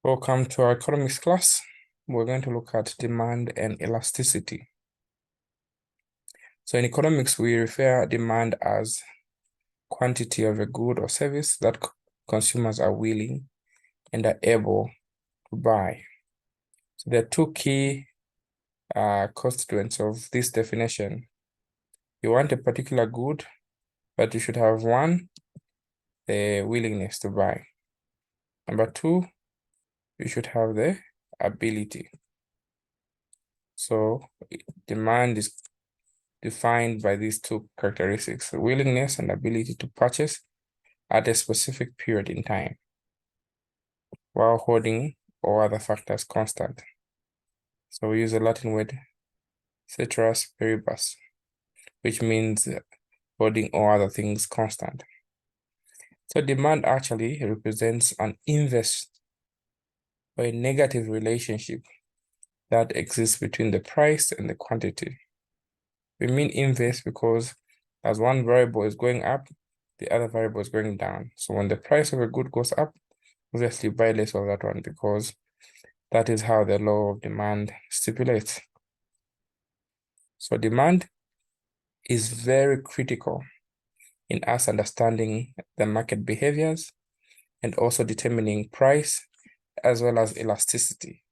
Welcome to our economics class. We're going to look at demand and elasticity. So in economics, we refer demand as quantity of a good or service that consumers are willing and are able to buy. So there are two key constituents of this definition. You want a particular good, but you should have one, the willingness to buy. Number two, you should have the ability. So demand is defined by these two characteristics: willingness and ability to purchase at a specific period in time, while holding or other factors constant. So we use the Latin word ceteris paribus, which means holding all other things constant. So demand actually represents an inverse or a negative relationship that exists between the price and the quantity. We mean inverse because as one variable is going up, the other variable is going down. So when the price of a good goes up, obviously buy less of that one because that is how the law of demand stipulates. So demand is very critical in us understanding the market behaviors and also determining price as well as elasticity.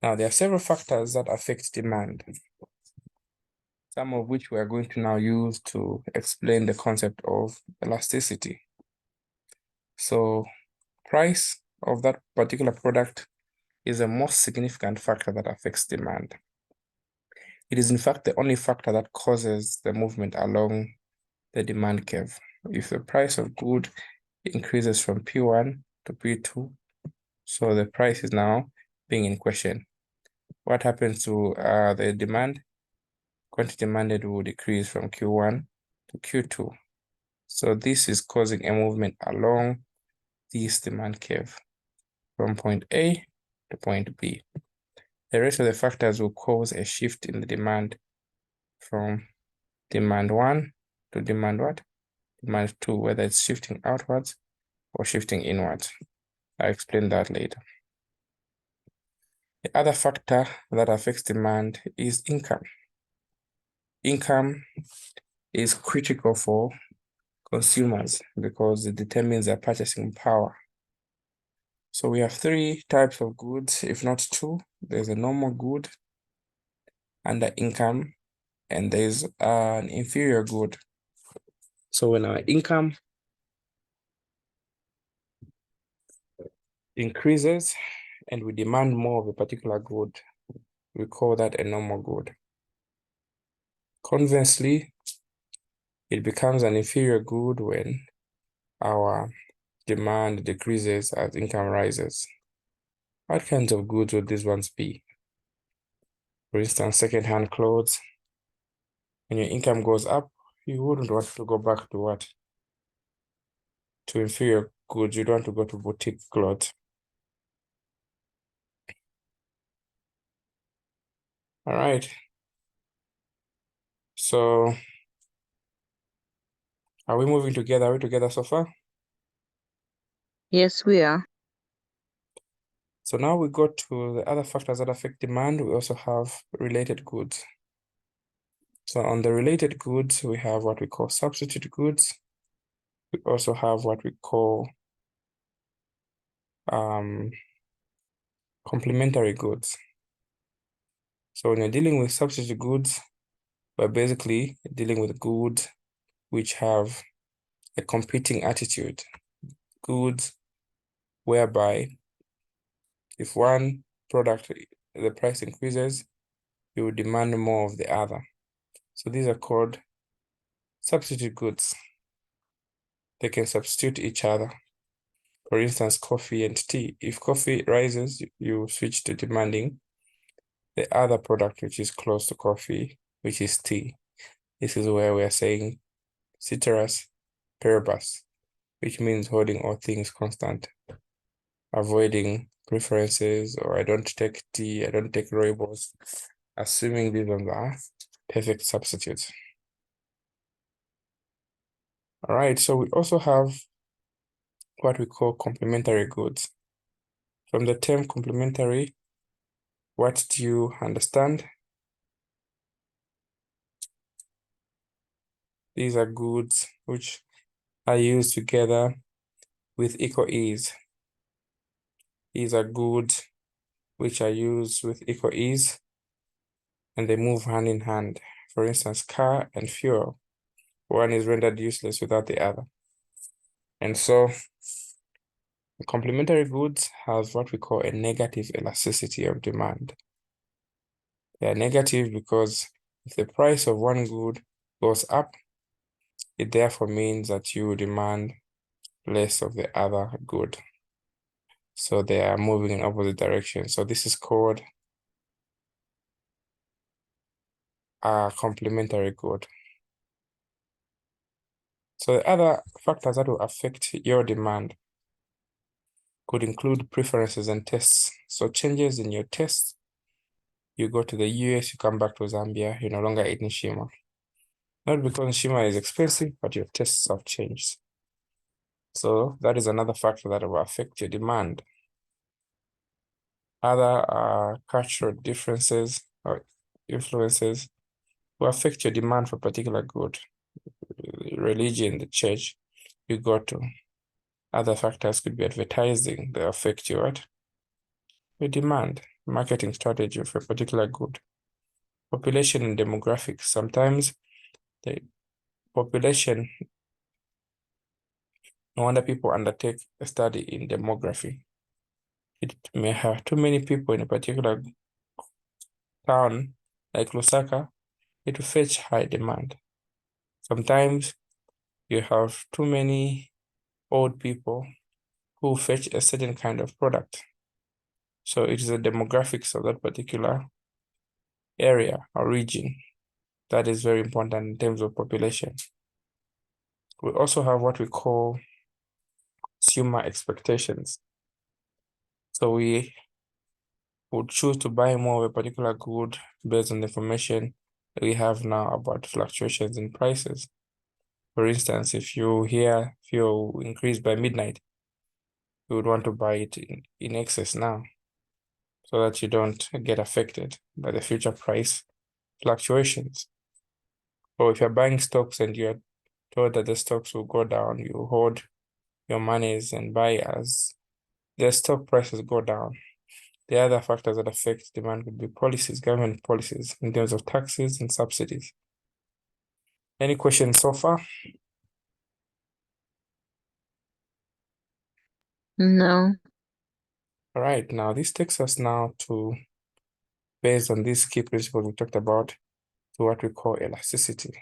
Now, there are several factors that affect demand, some of which we are going to now use to explain the concept of elasticity. So price of that particular product is the most significant factor that affects demand. It is in fact the only factor that causes the movement along the demand curve. If the price of good increases from P1 to P2, so the price is now being in question. What happens to the demand? Quantity demanded will decrease from Q1 to Q2. So this is causing a movement along this demand curve from point A to point B. The rest of the factors will cause a shift in the demand from demand 1 to demand what? Demand 2, whether it's shifting outwards or shifting inwards. I'll explain that later. The other factor that affects demand is income. Income is critical for consumers because it determines their purchasing power. So we have three types of goods, if not two. There's a normal good under income, and there's an inferior good. So when our income increases and we demand more of a particular good, we call that a normal good. Conversely, it becomes an inferior good when our demand decreases as income rises. What kinds of goods would these ones be? For instance, second-hand clothes. When your income goes up, you wouldn't want to go back to what? To inferior goods. You don't want to go to boutique clothes. All right. So are we moving together? Are we together so far? Yes, we are. So now we go to the other factors that affect demand. We also have related goods. So on the related goods, we have what we call substitute goods. We also have what we call complementary goods. So when you're dealing with substitute goods, we're basically dealing with goods which have a competing attitude. Goods whereby if one product, the price increases, you will demand more of the other. So these are called substitute goods. They can substitute each other. For instance, coffee and tea. If coffee rises, you switch to demanding the other product, which is close to coffee, which is tea. This is where we are saying ceteris paribus, which means holding all things constant, avoiding preferences, or I don't take tea, I don't take rooibos, assuming these ones are perfect substitutes. All right, so we also have what we call complementary goods. From the term complementary, what do you understand? These are goods which are used together with equal ease. These are goods which are used with equal ease and they move hand in hand. For instance, car and fuel. One is rendered useless without the other. And so complementary goods have what we call a negative elasticity of demand. They are negative because if the price of one good goes up, it therefore means that you demand less of the other good. So they are moving in opposite directions. So this is called a complementary good. So the other factors that will affect your demand could include preferences and tastes. So changes in your tastes. You go to the US, you come back to Zambia, you no longer eat Nishima. Not because Nishima is expensive, but your tastes have changed. So that is another factor that will affect your demand. Other cultural differences or influences will affect your demand for particular good. Religion, the church you go to. Other factors could be advertising that affect your demand, marketing strategy for a particular good. Population and demographics. Sometimes the population, no wonder people undertake a study in demography. It may have too many people in a particular town, like Lusaka, it will fetch high demand. Sometimes you have too many old people who fetch a certain kind of product. So it is the demographics of that particular area or region that is very important in terms of population. We also have what we call consumer expectations. So we would choose to buy more of a particular good based on the information we have now about fluctuations in prices. For instance, if you hear fuel increase by midnight, you would want to buy it in excess now so that you don't get affected by the future price fluctuations. Or if you're buying stocks and you're told that the stocks will go down, you hold your monies and buy as the stock prices go down. The other factors that affect demand could be policies, government policies in terms of taxes and subsidies. Any questions so far? No. All right, now this takes us now to, based on these key principles we talked about, to what we call elasticity.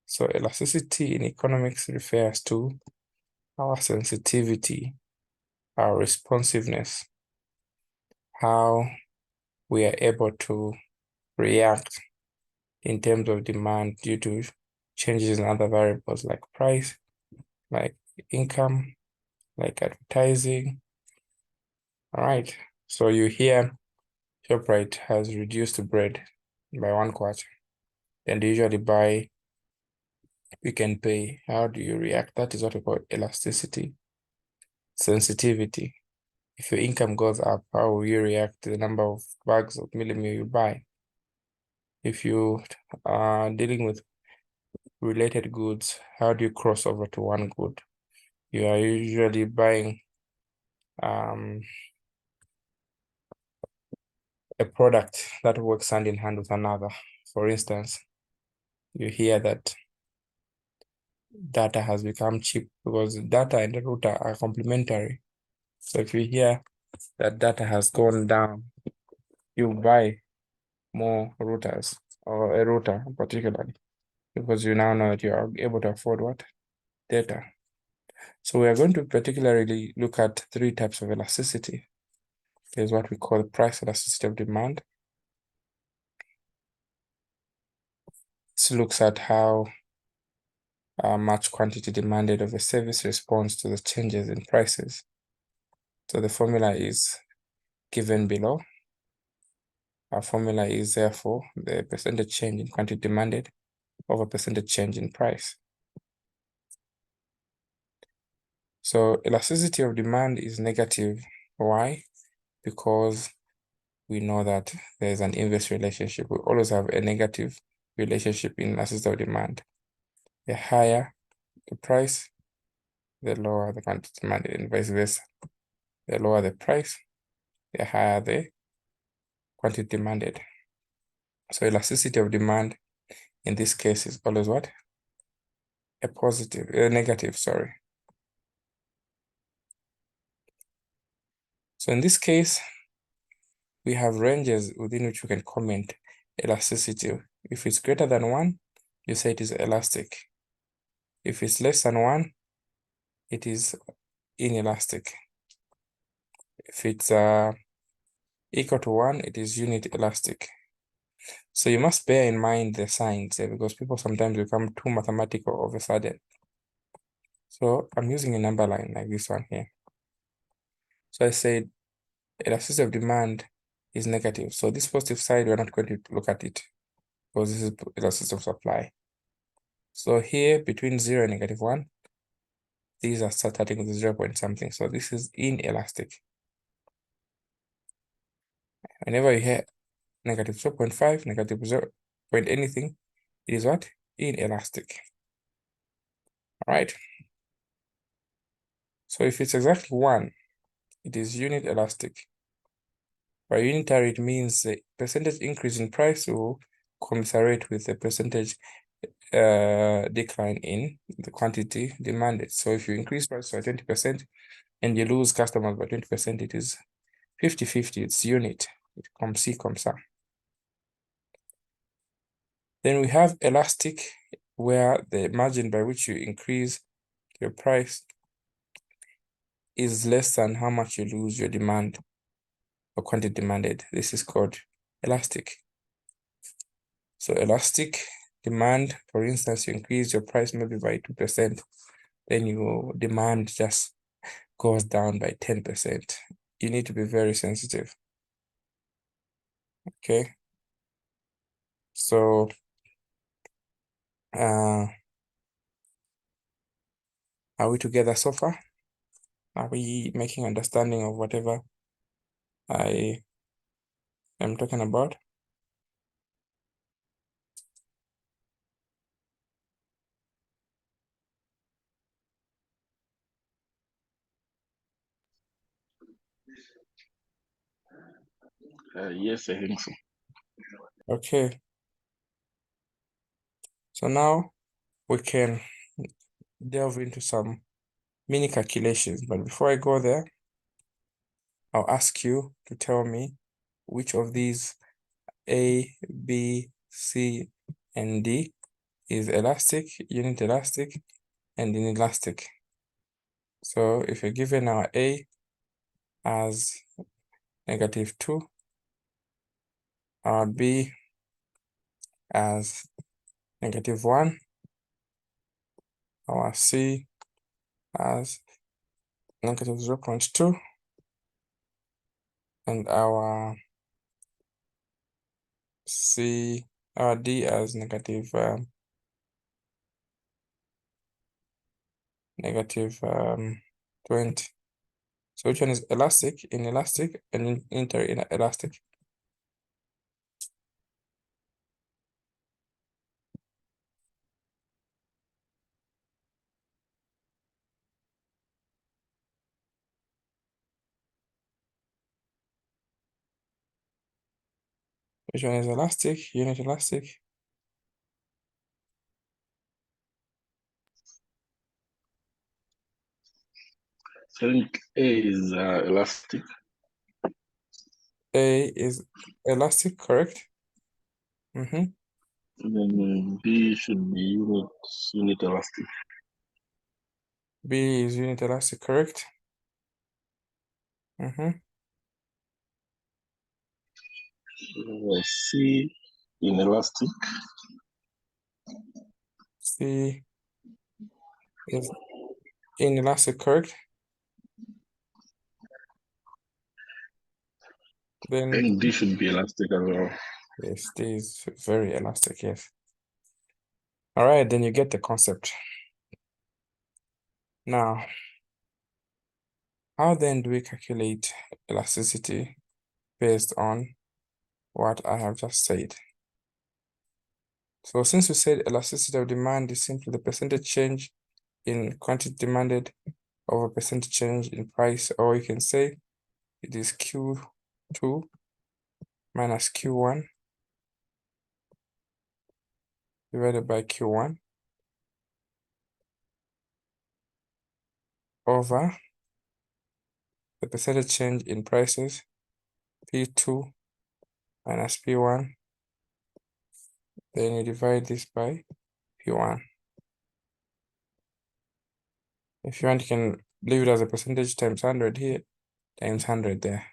So elasticity in economics refers to our sensitivity, our responsiveness, how we are able to react in terms of demand due to changes in other variables like price, like income, like advertising. All right, so you hear ShopRite has reduced bread by 1/4, and they usually buy Pick n Pay. How do you react? That is what we call elasticity, sensitivity. If your income goes up, how will you react to the number of bags of Millie Meal you buy? If you are dealing with related goods, how do you cross over to one good? You are usually buying a product that works hand in hand with another. For instance, you hear that data has become cheap because data and the router are complementary. So if you hear that data has gone down, you buy more routers or a router particularly because you now know that you are able to afford what? Data. So we are going to particularly look at three types of elasticity. There's what we call price elasticity of demand. This looks at how much quantity demanded of a service responds to the changes in prices. So the formula is given below. Our formula is therefore the percentage change in quantity demanded over percentage change in price. So elasticity of demand is negative. Why? because we know that there's an inverse relationship. We always have a negative relationship in elasticity of demand. The higher the price, the lower the quantity demanded, and vice versa. The lower the price, the higher the quantity demanded. So elasticity of demand in this case is always what? A negative, sorry. So in this case, we have ranges within which we can comment elasticity. If it's greater than 1, you say it is elastic. If it's less than 1, it is inelastic. If it's equal to 1, it is unit elastic. So you must bear in mind the signs because people sometimes become too mathematical all of a sudden. So I'm using a number line like this one here. So I said elasticity of demand is negative. So this positive side, we're not going to look at it because this is elasticity of supply. So here between 0 and -1, these are starting with 0 point something. So this is inelastic. Whenever you hear -0.5, -0 point anything, it is what? Inelastic. All right. So if it's exactly 1, it is unit elastic. By unitary, it means the percentage increase in price will commensurate with the percentage decline in the quantity demanded. So if you increase price by 20% and you lose customers by 20%, it is 50-50, it's unit. It comes C, comes A. Then we have elastic, where the margin by which you increase your price is less than how much you lose your demand or quantity demanded. This is called elastic. So elastic demand, for instance, you increase your price maybe by 2%, then your demand just goes down by 10%. You need to be very sensitive. Okay. So are we together so far? Are we making understanding of whatever I am talking about? Yes, I think so. Okay. So now we can delve into some mini calculations, but before I go there, I'll ask you to tell me which of these A, B, C, and D is elastic, unit elastic, and inelastic. So if you're given our A as -2, our B as -1, our C as -0.2, and our D as negative 20. So which one is elastic, inelastic, and interelastic? Which one is elastic, unit elastic? I think A is elastic. A is elastic, correct? Then B should be unit elastic. B is unit elastic, correct? C inelastic. C is inelastic, correct? Then And D should be elastic as well. yes, D is very elastic, yes. All right, then you get the concept. Now, how then do we calculate elasticity based on what I have just said. So since we said elasticity of demand is simply the percentage change in quantity demanded over percentage change in price, or you can say it is Q2 minus Q1 divided by Q1 over the percentage change in prices, P2 minus P1, then you divide this by P1. If you want, you can leave it as a percentage times 100 here, times 100 there.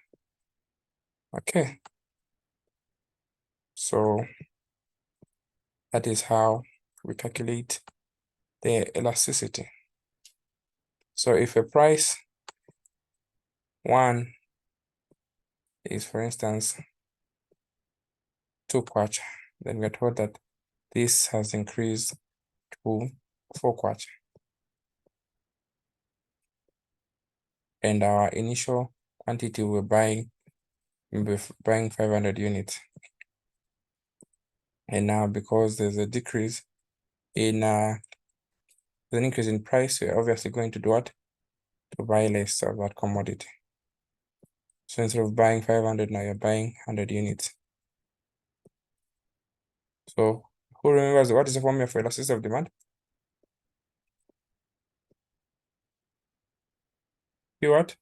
Okay. So that is how we calculate the elasticity. So if a price 1 is, for instance, 2 kwacha, then we're told that this has increased to 4 kwacha. And our initial quantity we're buying 500 units. And now because there's a decrease in an increase in price, we're obviously going to do what? To buy less of that commodity. So instead of buying 500, now you're buying 100 units. So who remembers what is the formula for elasticity of demand? Q what?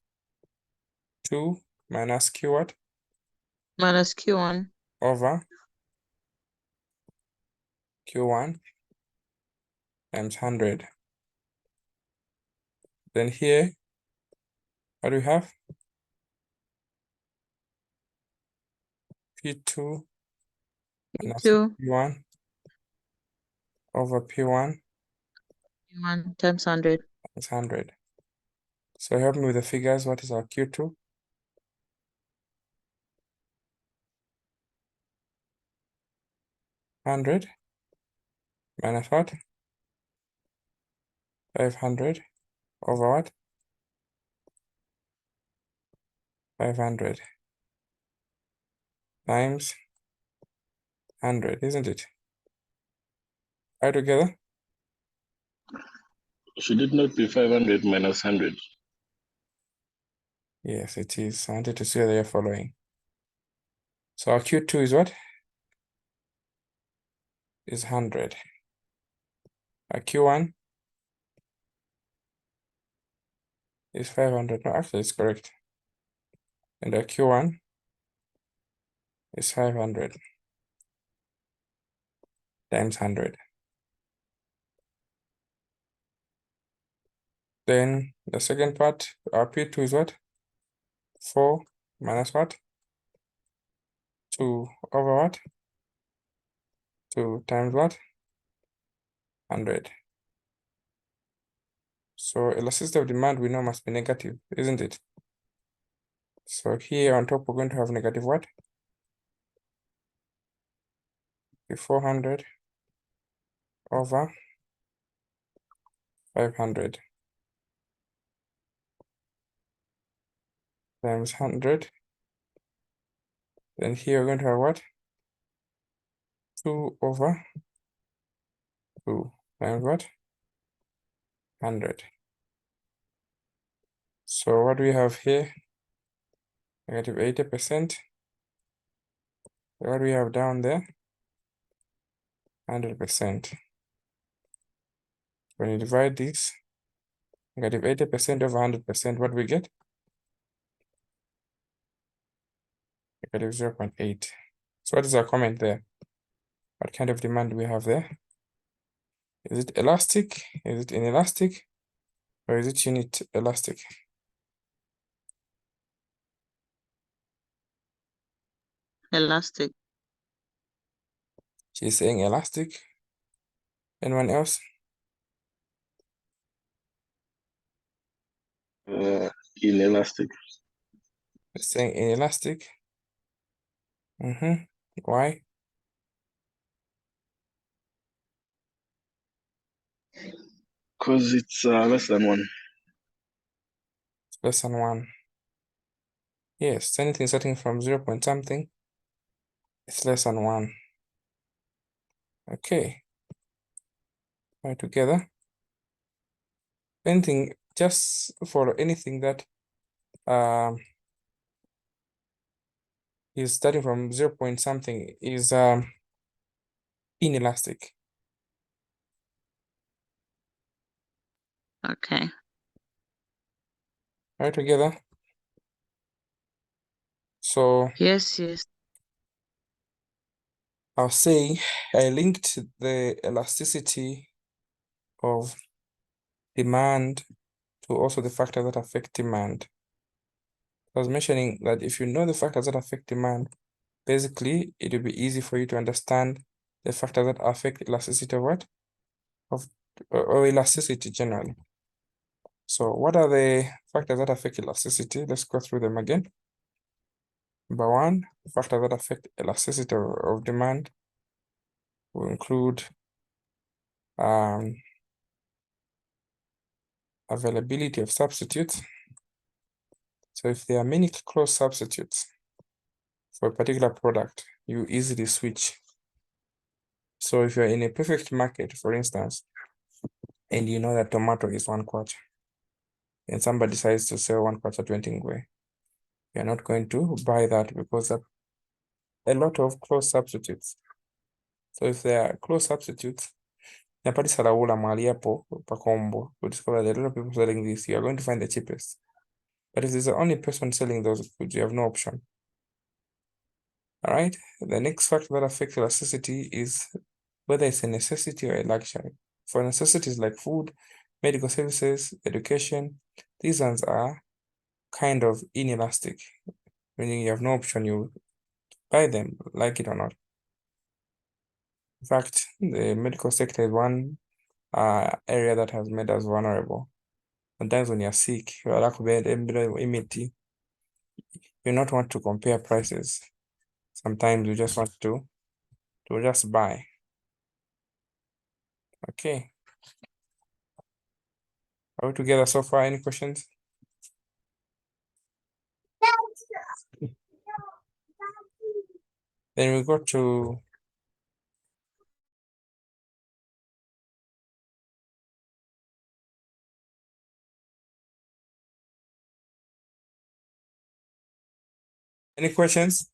2 minus Q what? Minus Q1 Over Q1 times 100. Then here, what do we have? P2 minus Q2 P1 over P1 Q1 times 100. times 100. So help me with the figures. What is our Q2? 100 minus what? 500 over what? 500 times 100, isn't it? All together? Should it not be 500 minus 100? Yes, it is. I wanted to see whether you're following. So our Q2 is what? Is 100. Our Q1 is 500. No, actually, it's correct. And our Q1 is 500 times 100. Then the second part, our P2 is what? 4 minus what? 2 over what? 2 times what? 100. So elasticity of demand we know must be negative, isn't it? So here on top we're going to have negative what? The 400 over 500 times 100. Then here we're going to have what? 2 over 2 times what? 100. So what do we have here? Negative 80%. What do we have down there? 100%. When you divide this, negative 80% over 100%, what do we get? Negative 0.8. So what is our comment there? What kind of demand do we have there? Is it elastic? Is it inelastic? Or is it unit elastic? Elastic. She's saying elastic. Anyone else? Inelastic. It's saying inelastic. Why? Because it's less than 1. It's less than 1. Yes, anything starting from 0 point something, it's less than 1. Okay. Right together. Anything, just for anything that is starting from 0 point something is inelastic. Okay. Right together. So Yes, yes. I'll say I linked the elasticity of demand to also the factors that affect demand. I was mentioning that if you know the factors that affect demand, basically it will be easy for you to understand the factors that affect elasticity of what? Or elasticity generally. So what are the factors that affect elasticity? Let's go through them again. Number one, factors that affect elasticity of demand will include availability of substitutes. So if there are many close substitutes for a particular product, you easily switch. So if you're in a perfect market, for instance, and you know that tomato is 1 kwacha, and somebody decides to sell 1 kwacha 20 ngwe, you're not going to buy that because of a lot of close substitutes. So if there are close substitutes, napati salaula mahali hapo pakombo, you discover that a lot of people selling this, you are going to find the cheapest. But if there's the only person selling those goods, you have no option. All right. The next factor that affects elasticity is whether it's a necessity or a luxury. For necessities like food, medical services, education, these ones are kind of inelastic, meaning you have no option, you buy them, like it or not. In fact, the medical sector is one area that has made us vulnerable. Sometimes when you're sick, you not want to compare prices. Sometimes you just want to just buy. Okay. Are we together so far? Any questions? Then we go to any questions?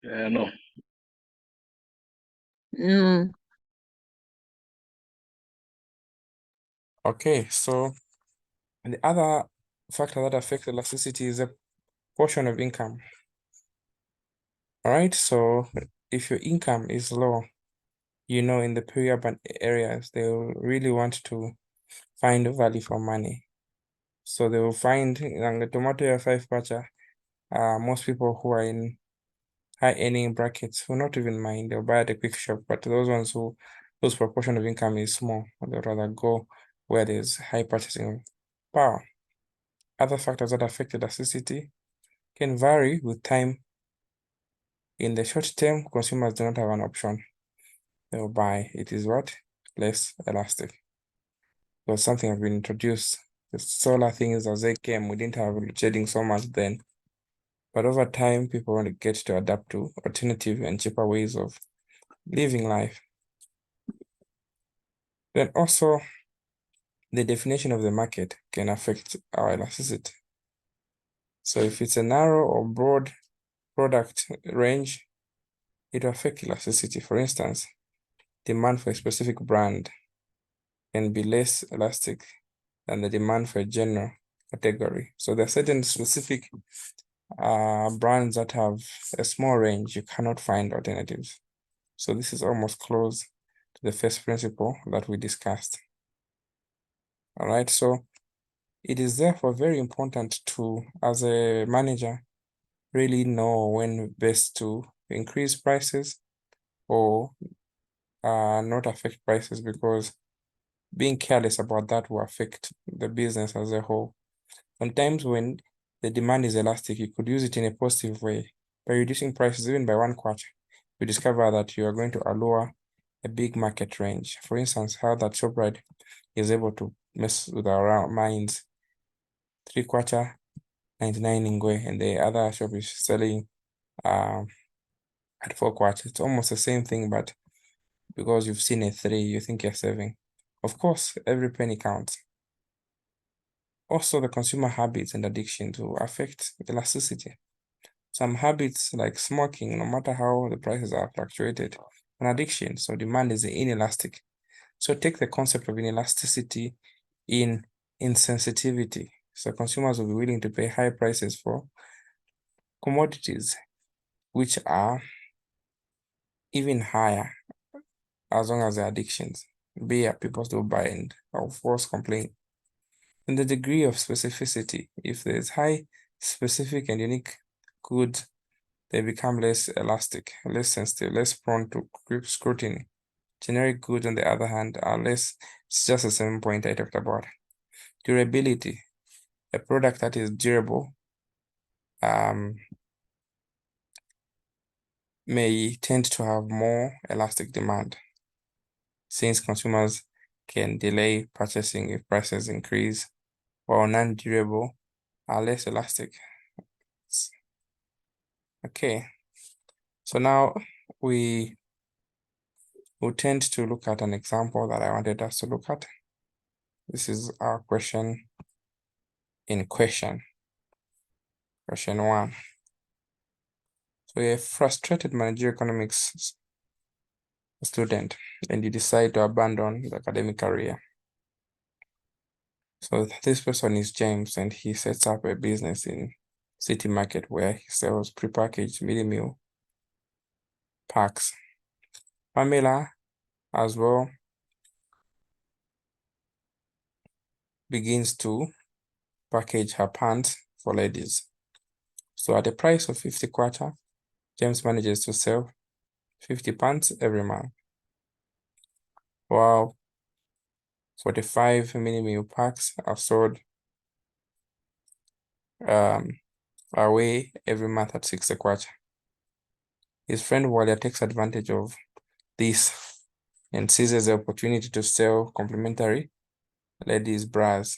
No. Okay, so the other factor that affects elasticity is the portion of income. All right, so if your income is low, in the peri-urban areas, they will really want to find value for money. So they will find the tomato 5 kwacha. Most people who are in high earning brackets will not even mind. They'll buy at a quick shop, but those ones whose proportion of income is small, they'll rather go where there's high purchasing power. Other factors that affect elasticity can vary with time. In the short term, consumers do not have an option. They will buy. It is what? Less elastic. So something has been introduced. The solar things as they came, we didn't have load shedding so much then. But over time, people want to get to adapt to alternative and cheaper ways of living life. Then also, the definition of the market can affect our elasticity. So if it's a narrow or broad product range, it will affect elasticity. For instance, demand for a specific brand can be less elastic than the demand for a general category. So there are certain specific brands that have a small range, you cannot find alternatives. So this is almost close to the first principle that we discussed. All right, so it is therefore very important to, as a manager, really know when best to increase prices or not affect prices, because being careless about that will affect the business as a whole. Sometimes when the demand is elastic, you could use it in a positive way by reducing prices even by 1 kwacha. You discover that you are going to allure a big market range. For instance, how that ShopRite is able to mess with our minds. 3/4 99 Ingwe, and the other shop is selling at 4/4. It's almost the same thing, but because you've seen a 3, you think you're saving. Of course, every penny counts. Also, the consumer habits and addictions will affect elasticity. Some habits like smoking, no matter how the prices are fluctuated, an addiction, so demand is inelastic. So take the concept of inelasticity in insensitivity. So consumers will be willing to pay high prices for commodities, which are even higher as long as they're addictions. Beer, people still buy and of course complain. And the degree of specificity, if there's high specific and unique goods, they become less elastic, less sensitive, less prone to scrutiny. Generic goods, on the other hand, are less. It's just the same point I talked about. Durability, a product that is durable may tend to have more elastic demand, since consumers can delay purchasing if prices increase, while non-durable are less elastic. Okay, so now we will tend to look at an example that I wanted us to look at. This is our question in question 1. So you're a frustrated managerial economics student and you decide to abandon the academic career. So this person is James and he sets up a business in City Market where he sells prepackaged mini meal packs. Pamela as well begins to package her pants for ladies. So at a price of 50/4, James manages to sell 50 pants every month. While 45 mini meal packs are sold away every month at 6/4. His friend Walia takes advantage of this and seizes the opportunity to sell complimentary ladies' bras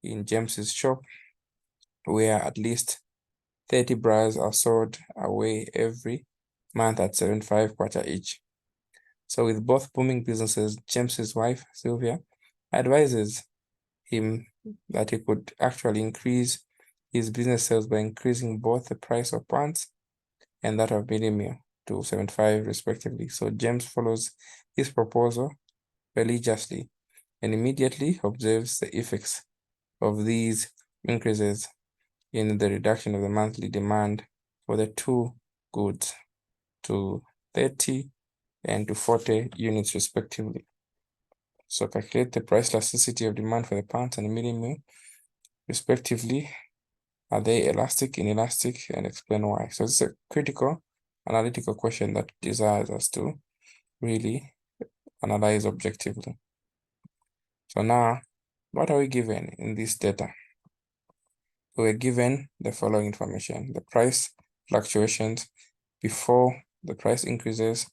in James's shop, where at least 30 bras are sold away every month at 75/4 each. So with both booming businesses, James's wife, Sylvia, advises him that he could actually increase his business sales by increasing both the price of pants and that of mini meal to 75 respectively. So James follows his proposal religiously and immediately observes the effects of these increases in the reduction of the monthly demand for the two goods to 30 and to 40 units respectively. So calculate the price elasticity of demand for the pants and the mini meal respectively. Are they elastic, inelastic, and explain why? So it's a critical analytical question that desires us to really analyze objectively. So now, what are we given in this data? We're given the following information: the price fluctuations before the price increases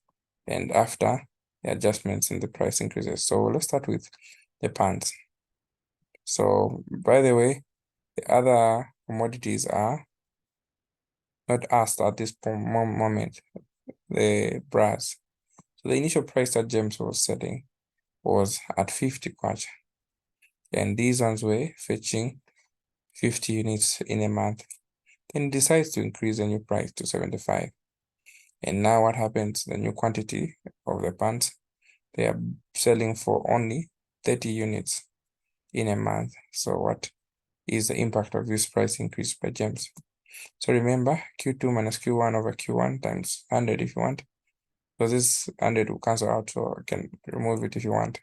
and after the adjustments in the price increases. So let's start with the pants. So by the way, the other commodities are not asked at this moment, the bras. So the initial price that James was setting was at 50/4. And these ones were fetching 50 units in a month. Then he decides to increase the new price to 75. And now what happens? The new quantity of the pants, they are selling for only 30 units in a month. So what is the impact of this price increase by James? So remember, Q2 minus Q1 over Q1 times 100 if you want. So this 100 will cancel out, so I can remove it if you want.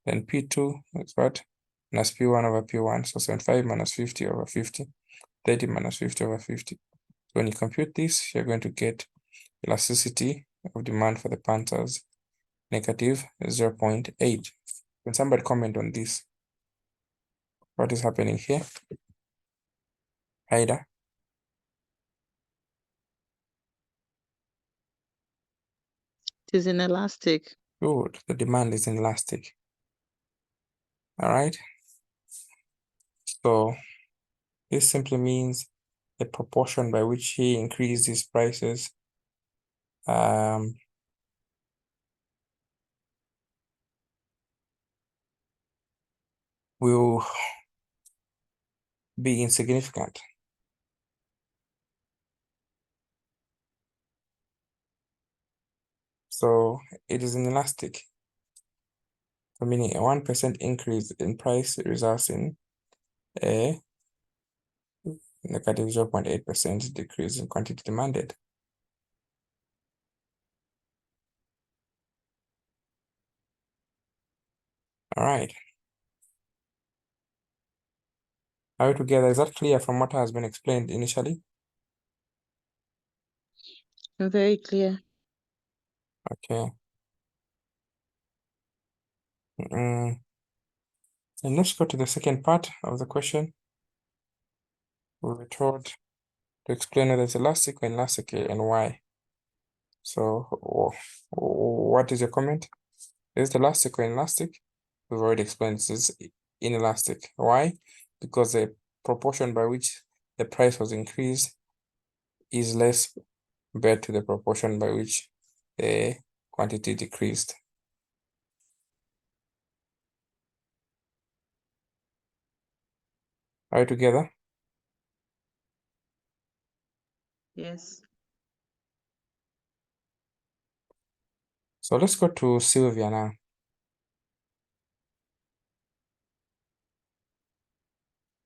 Then P2 is what? Minus P1 over P1, so 75 minus 50 over 50, 30 minus 50 over 50. So when you compute this, you're going to get elasticity of demand for the pants as negative 0.8. Can somebody comment on this? What is happening here? Haida? It is inelastic. Good. The demand is inelastic. All right. So this simply means the proportion by which he increased his prices will be insignificant. So it is inelastic. So meaning a 1% increase in price results in a negative 0.8% decrease in quantity demanded. All right. Are we together? Is that clear from what has been explained initially? Very clear. Okay. And let's go to the second part of the question. We were told to explain whether it's elastic or inelastic and why. So what is your comment? Is it elastic or inelastic? We've already explained this is inelastic. Why? Because the proportion by which the price was increased is less compared to the proportion by which the quantity decreased. Are we together? Yes. So let's go to Sylvia now.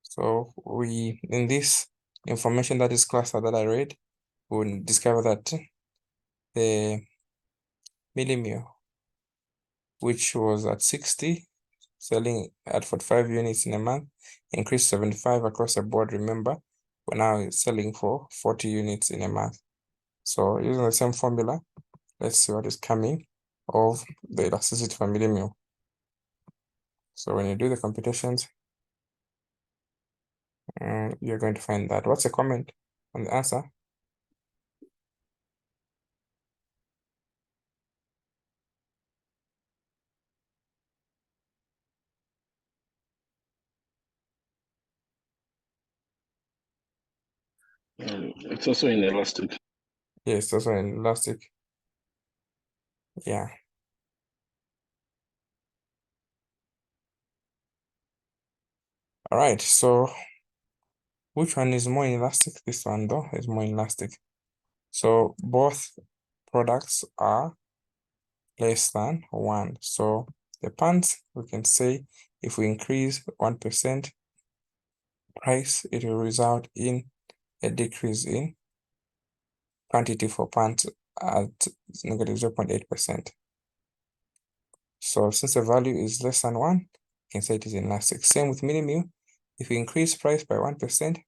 So we, in this information that is cluster that I read, we'll discover that the millimule, which was at 60, selling at 45 units in a month, increased 75 across the board. Remember, we're now selling for 40 units in a month. So using the same formula, let's see what is coming of the elasticity for millimule. So when you do the computations, you're going to find that. What's the comment on the answer? It's also inelastic. Yes, also an elastic. Yeah. All right, so which one is more elastic? This one though is more elastic. So both products are less than 1. So the pants, we can say if we increase 1% price, it will result in a decrease in quantity for pants at negative 0.8%. So since the value is less than 1, you can say it is inelastic. Same with millimule. If we increase price by 1%,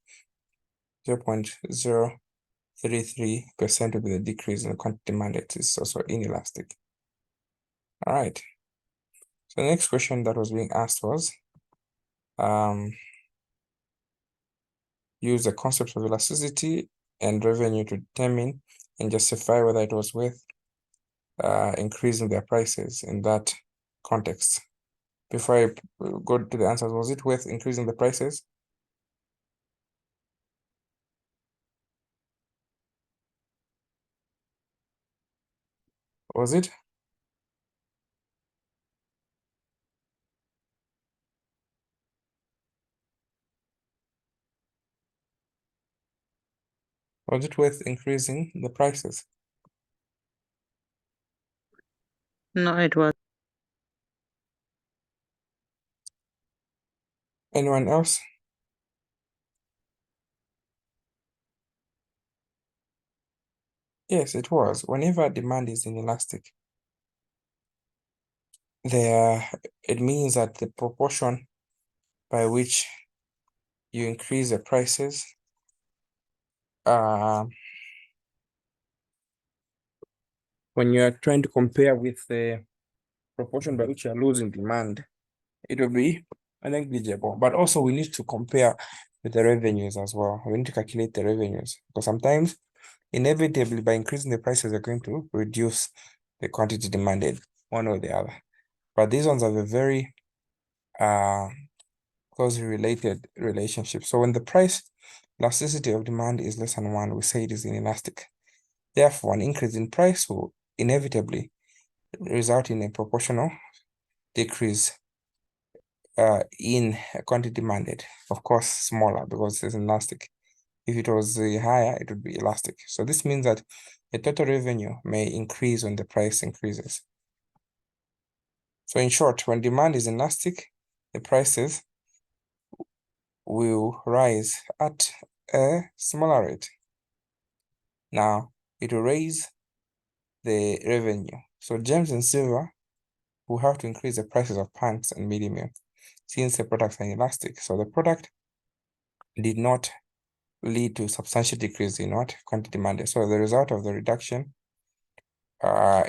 0.033% will be the decrease in the quantity demanded. It's also inelastic. All right. So the next question that was being asked was, use the concept of elasticity and revenue to determine and justify whether it was worth increasing their prices in that context. Before I go to the answers, was it worth increasing the prices? Was it? Was it worth increasing the prices? No, it was. Anyone else? Yes, it was. Whenever demand is inelastic, it means that the proportion by which you increase the prices when you are trying to compare with the proportion by which you are losing demand, it will be negligible. But also we need to compare with the revenues as well. We need to calculate the revenues because sometimes inevitably by increasing the prices, you're going to reduce the quantity demanded, one or the other. But these ones have a very closely related relationship. So when the price elasticity of demand is less than 1, we say it is inelastic. Therefore, an increase in price will inevitably result in a proportional decrease in quantity demanded. Of course, smaller because it's inelastic. If it was higher, it would be elastic. So this means that the total revenue may increase when the price increases. So in short, when demand is inelastic, the prices will rise at a smaller rate. Now, it will raise the revenue. So James and Silver will have to increase the prices of pants and midi meal since the products are inelastic. So the product did not lead to substantial decrease in what quantity demanded. So the result of the reduction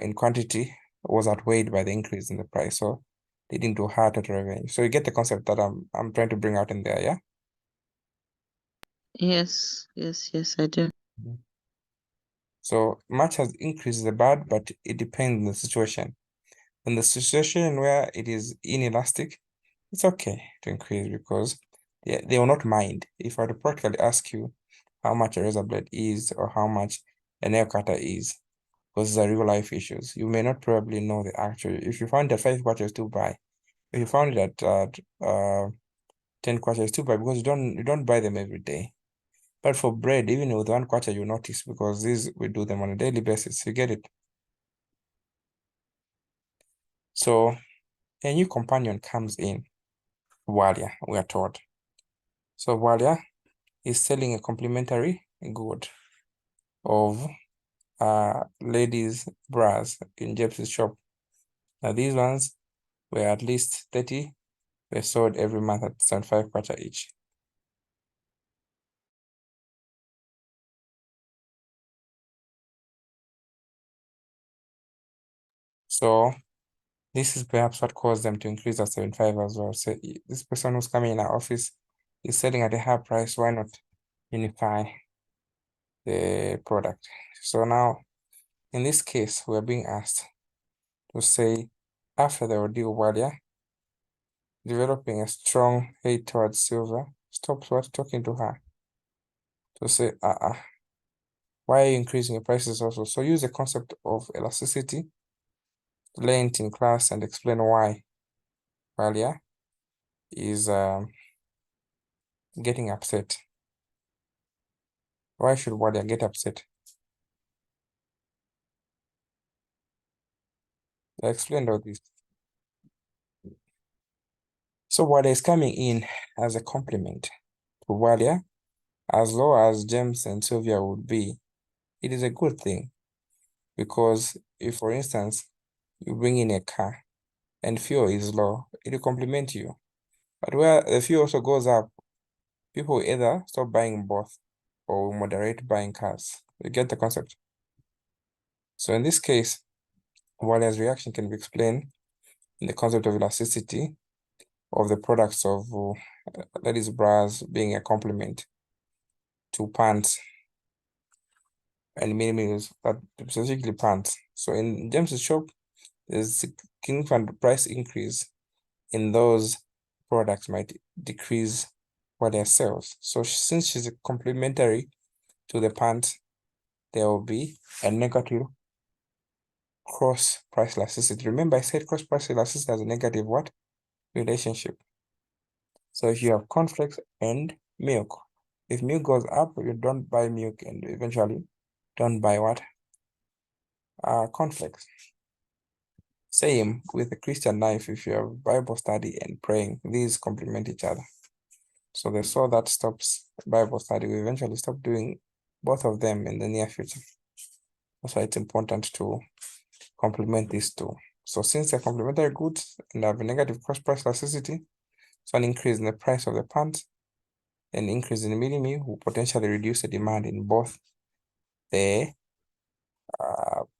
in quantity was outweighed by the increase in the price, so leading to higher total revenue. So you get the concept that I'm trying to bring out in there, yeah? Yes, I do. So much has increased the bad, but it depends on the situation. In the situation where it is inelastic, it's okay to increase because they will not mind. If I were to practically ask you how much a razor blade is or how much a nail cutter is, because these are real life issues, you may not probably know the actual. If you found that 5 kwacha, you still buy. If you found it at 10 kwacha, you still buy because you don't buy them every day. But for bread, even with 1 kwacha, you notice because these we do them on a daily basis. You get it? So a new companion comes in, Walia, we are told. So Walia is selling a complimentary good of ladies' bras in Jeff's shop. Now these ones were at least 30, were sold every month at 75 kwacha each. So this is perhaps what caused them to increase at 75 as well. So this person who's coming in our office is selling at a high price. Why not unify the product? So now, in this case, we're being asked to say, after the ordeal, Walia, developing a strong hate towards Silver, stops what talking to her to say, why are you increasing your prices also? So use the concept of elasticity, learn it in class and explain why Walia is getting upset. Why should Walia get upset? I explained all this. So Walia is coming in as a compliment to Walia, as low as James and Sylvia would be. It is a good thing because if, for instance, you bring in a car and fuel is low, it will complement you. But where the fuel also goes up, people will either stop buying both or moderate buying cars. You get the concept? So in this case, Walia's reaction can be explained in the concept of elasticity of the products of ladies' bras being a complement to pants and mini meals, but specifically pants. So in James's shop, there's significant price increase in those products might decrease what their sales. So since she's complementary to the pants, there will be a negative cross price elasticity. Remember, I said cross price elasticity has a negative what? Relationship. So if you have cornflakes and milk, if milk goes up, you don't buy milk and eventually don't buy what? Cornflakes. Same with the Christian life. If you have Bible study and praying, these complement each other. So the soul that stops Bible study will eventually stop doing both of them in the near future. That's why it's important to complement these two. So since they're complementary goods and have a negative cost price elasticity, so an increase in the price of the pants, an increase in the mini meal will potentially reduce the demand in both the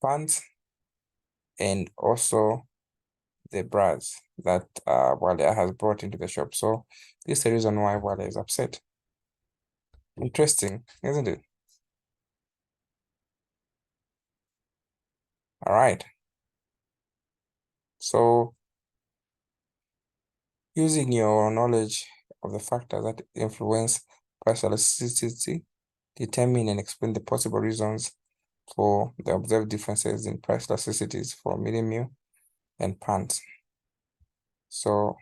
pants and also the bras that Walia has brought into the shop. So this is the reason why Walia is upset. Interesting, isn't it? All right. So using your knowledge of the factors that influence price elasticity, determine and explain the possible reasons for the observed differences in price elasticities for mini meal and pants. So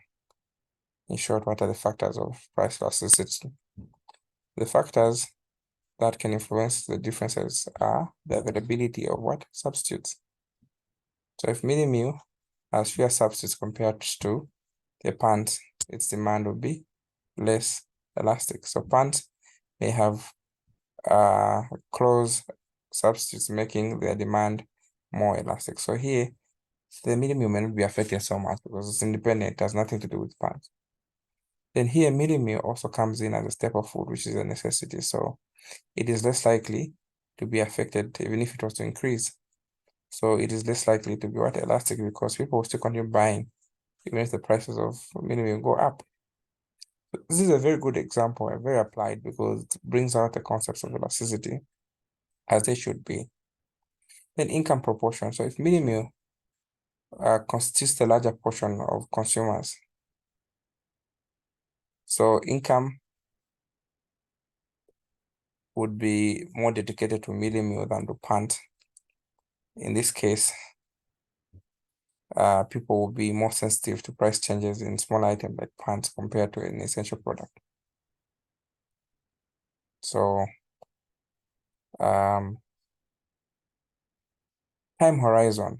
in short, what are the factors of price elasticity? The factors that can influence the differences are the availability of what? Substitutes. So if mini meal has fewer substitutes compared to the pants, its demand will be less elastic. So pants may have close substitutes, making their demand more elastic. So here, the mini meal may not be affected so much because it's independent, it has nothing to do with pants. Then here, mini meal also comes in as a staple food, which is a necessity. So it is less likely to be affected even if it was to increase. So it is less likely to be what? Elastic, because people will still continue buying even if the prices of mini meal go up. This is a very good example, and very applied, because it brings out the concepts of elasticity as they should be. Then income proportion. So if mini meal constitutes the larger portion of consumers, so income would be more dedicated to mini meal than to pant. In this case, people will be more sensitive to price changes in small items like pants compared to an essential product. So time horizon.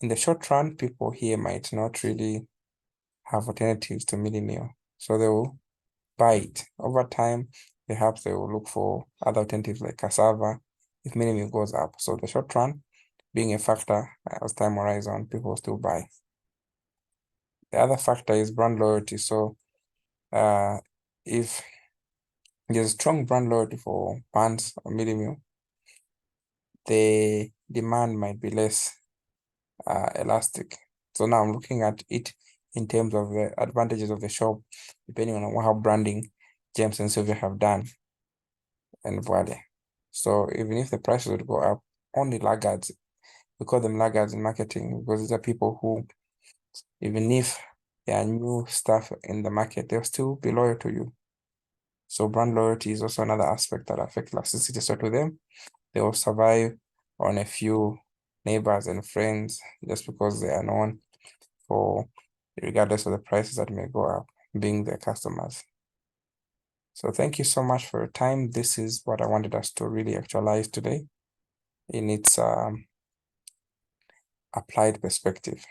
In the short run, people here might not really have alternatives to mini meal, so they will buy it. Over time, perhaps they will look for other alternatives like cassava if mini meal goes up. So the short run being a factor as time horizon, people still buy. The other factor is brand loyalty. So if there's strong brand loyalty for pants or mini meal, the demand might be less elastic. So now I'm looking at it in terms of the advantages of the shop, depending on how branding James and Sylvia have done and Voile. So even if the prices would go up, only laggards, we call them laggards in marketing, because these are people who, even if there are new stuff in the market, they'll still be loyal to you. So brand loyalty is also another aspect that affects elasticity. So to them, they will survive on a few neighbors and friends just because they are known for, regardless of the prices that may go up, being their customers. So thank you so much for your time. This is what I wanted us to really actualize today in its applied perspective.